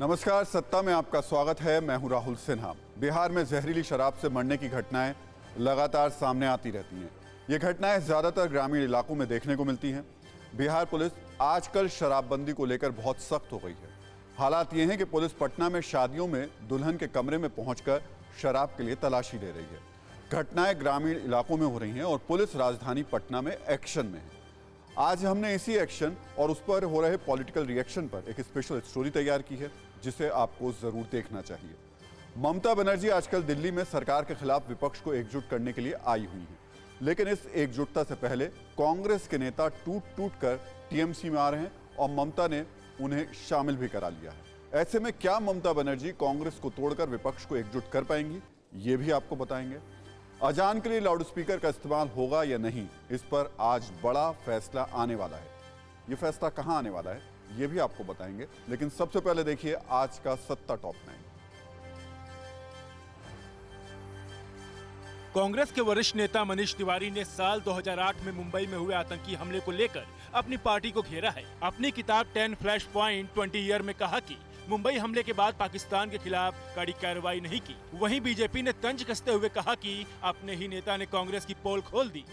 नमस्कार, सत्ता में आपका स्वागत है। मैं हूं राहुल सिन्हा। बिहार में जहरीली शराब से मरने की घटनाएं लगातार सामने आती रहती हैं। ये घटनाएं ज्यादातर ग्रामीण इलाकों में देखने को मिलती हैं। बिहार पुलिस आजकल शराबबंदी को लेकर बहुत सख्त हो गई है। हालात ये हैं कि पुलिस पटना में शादियों में दुल्हन के कमरे में पहुंचकर शराब के लिए तलाशी ले रही है। घटनाएं ग्रामीण इलाकों में हो रही हैं और पुलिस राजधानी पटना में एक्शन में है। आज हमने इसी एक्शन और उस पर हो रहे पॉलिटिकल रिएक्शन पर एक स्पेशल स्टोरी तैयार की है, जिसे आपको जरूर देखना चाहिए। ममता बनर्जी आजकल दिल्ली में सरकार के खिलाफ विपक्ष को एकजुट करने के लिए आई हुई हैं, लेकिन इस एकजुटता से पहले कांग्रेस के नेता टूट टूट कर टीएमसी में आ रहे हैं और ममता ने उन्हें शामिल भी करा लिया है। ऐसे में क्या ममता बनर्जी कांग्रेस को तोड़कर विपक्ष को एकजुट कर पाएंगी, ये भी आपको बताएंगे। अजान के लिए लाउडस्पीकर का इस्तेमाल होगा या नहीं, इस पर आज बड़ा फैसला आने वाला है। ये फैसला कहां आने वाला है, ये भी आपको बताएंगे, लेकिन सबसे पहले देखिए आज का सत्ता टॉप 9। कांग्रेस के वरिष्ठ नेता मनीष तिवारी ने साल 2008 में मुंबई में हुए आतंकी हमले को लेकर अपनी पार्टी को घेरा है। अपनी किताब 10 फ्लैश पॉइंट 20 ईयर में कहा कि मुंबई हमले के बाद पाकिस्तान के खिलाफ कड़ी कार्रवाई नहीं की। वहीं बीजेपी ने तंज कसते हुए कहा कि अपने ही नेता ने कांग्रेस की पोल खोल दी।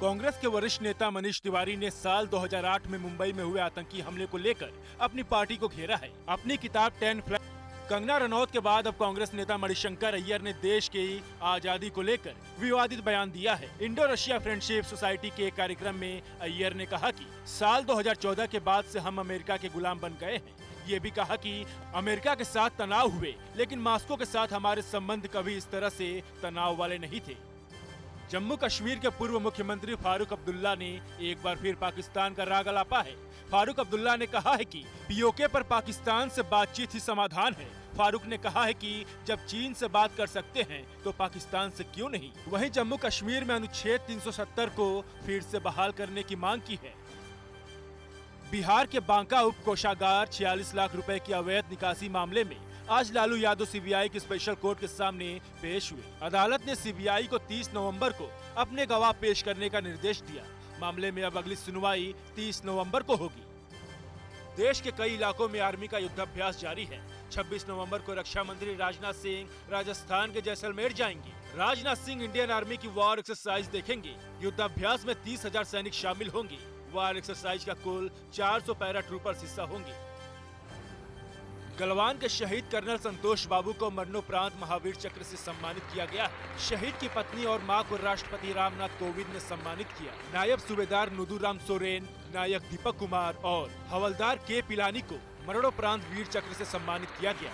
कांग्रेस के वरिष्ठ नेता मनीष तिवारी ने साल 2008 में मुंबई में हुए आतंकी हमले को लेकर अपनी पार्टी को घेरा है। अपनी किताब 10 फ्लैश। कंगना रनौत के बाद अब कांग्रेस नेता मणिशंकर अय्यर ने देश की आजादी को लेकर विवादित बयान दिया है। इंडो रशिया फ्रेंडशिप सोसाइटी के एक कार्यक्रम में अय्यर ने कहा कि साल 2014 के बाद से हम अमेरिका के गुलाम बन गए हैं। ये भी कहा कि अमेरिका के साथ तनाव हुए, लेकिन मॉस्को के साथ हमारे संबंध कभी इस तरह से तनाव वाले नहीं थे। जम्मू कश्मीर के पूर्व मुख्यमंत्री फारूक अब्दुल्ला ने एक बार फिर पाकिस्तान का राग अलापा है। फारूक अब्दुल्ला ने कहा है कि पीओके पर पाकिस्तान से बातचीत ही समाधान है। फारूक ने कहा है कि जब चीन से बात कर सकते हैं तो पाकिस्तान से क्यों नहीं। वहीं जम्मू कश्मीर में अनुच्छेद 370 को फिर से बहाल करने की मांग की है। बिहार के बांका उप कोषागार 46 लाख रुपए की अवैध निकासी मामले में आज लालू यादव सीबीआई की स्पेशल कोर्ट के सामने पेश हुए। अदालत ने सीबीआई को 30 नवंबर को अपने गवाह पेश करने का निर्देश दिया। मामले में अब अगली सुनवाई 30 नवंबर को होगी। देश के कई इलाकों में आर्मी का युद्धाभ्यास जारी है। 26 नवंबर को रक्षा मंत्री राजनाथ सिंह राजस्थान के जैसलमेर जाएंगे। राजनाथ सिंह इंडियन आर्मी की वॉर एक्सरसाइज देखेंगे। युद्धाभ्यास में 30,000 सैनिक शामिल होंगे। वॉर एक्सरसाइज का कुल 400 पैरा ट्रूपर्स हिस्सा होंगे। गलवान के शहीद कर्नल संतोष बाबू को मरणोपरांत महावीर चक्र से सम्मानित किया गया है। शहीद की पत्नी और मां को राष्ट्रपति रामनाथ कोविंद ने सम्मानित किया। नायब सूबेदार नुदुराम सोरेन, नायक दीपक कुमार और हवलदार के पिलानी को मरणोपरांत वीर चक्र से सम्मानित किया गया।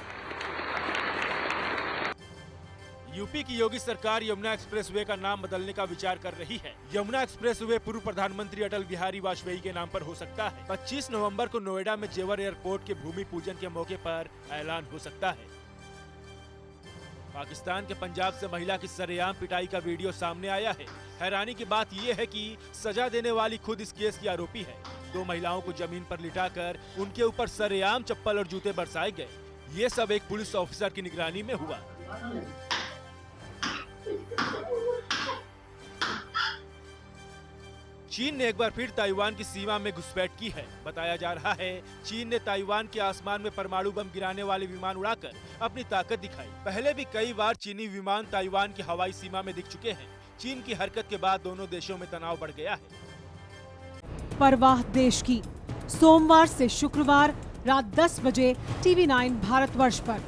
यूपी की योगी सरकार यमुना एक्सप्रेसवे का नाम बदलने का विचार कर रही है। यमुना एक्सप्रेसवे पूर्व प्रधानमंत्री अटल बिहारी वाजपेयी के नाम पर हो सकता है। 25 नवंबर को नोएडा में जेवर एयरपोर्ट के भूमि पूजन के मौके पर ऐलान हो सकता है। पाकिस्तान के पंजाब से महिला की सरेआम पिटाई का वीडियो सामने आया है। हैरानी की बात यह है कि सजा देने वाली खुद इस केस की आरोपी है। 2 महिलाओं को जमीन पर लिटाकर उनके ऊपर सरेआम चप्पल और जूते बरसाए गए। ये सब एक पुलिस ऑफिसर की निगरानी में हुआ। चीन ने एक बार फिर ताइवान की सीमा में घुसपैठ की है। बताया जा रहा है चीन ने ताइवान के आसमान में परमाणु बम गिराने वाले विमान उड़ाकर अपनी ताकत दिखाई। पहले भी कई बार चीनी विमान ताइवान की हवाई सीमा में दिख चुके हैं। चीन की हरकत के बाद दोनों देशों में तनाव बढ़ गया है। परवाह देश की, सोमवार से शुक्रवार रात 10 बजे TV9 भारतवर्ष पर।